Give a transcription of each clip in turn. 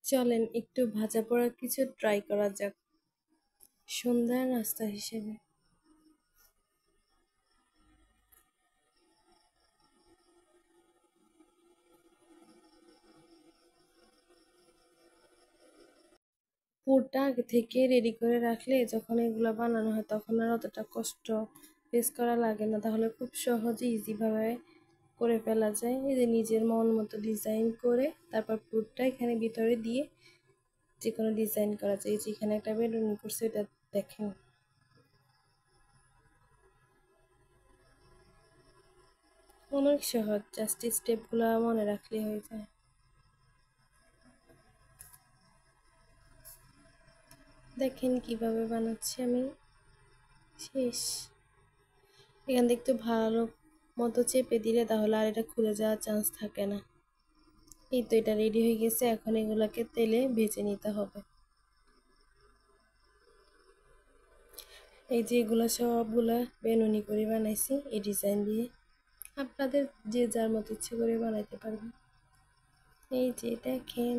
চলেন একটু ভাজা পোড়া কিছু ট্রাই করা যাক সন্ধ্যার নাস্তা হিসেবে। পুরটা আগে থেকে রেডি করে রাখলে যখন এগুলো বানানো হয় তখন আর অতটা কষ্ট ফেস করা লাগে না, তাহলে খুব সহজে ইজিভাবে করে ফেলা যায়। এই যে নিজের মন মতো ডিজাইন করে তারপর পুরটা এখানে ভিতরে দিয়ে যে কোনো ডিজাইন করা যায়। এই যে এখানে একটা বেলুনি করছে, এটা দেখেন অনেক সহজ, জাস্ট স্টেপগুলো মনে রাখলে হয়ে যায়। দেখেন কিভাবে বানাচ্ছি আমি। শেষ। এখান থেকে একটু ভালো মতো চেপে দিলে তাহলে আর এটা খুলে যাওয়ার চান্স থাকে না। এই তো এটা রেডি হয়ে গেছে, এখন এগুলোকে তেলে ভেজে নিতে হবে। এই যে এগুলো সবগুলা বেনুনি করে বানাইছি এই ডিজাইন দিয়ে, আপনাদের যে যার মতো ইচ্ছে করে বানাইতে পারবেন। এই যে দেখেন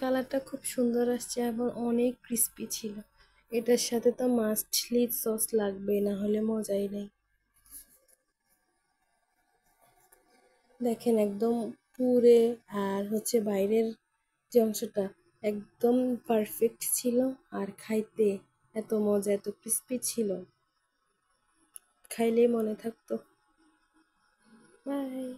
কালারটা খুব সুন্দর আসছে এবং অনেক ক্রিস্পি ছিল। এটার সাথে তো মাছলি সস লাগবে, না হলে মজাই নেই। দেখেন একদম পুরে আর হচ্ছে বাইরের যে অংশটা একদম পারফেক্ট ছিল, আর খাইতে এত মজা, এত ক্রিস্পি ছিল, খাইলেই মনে থাকতো। বাই।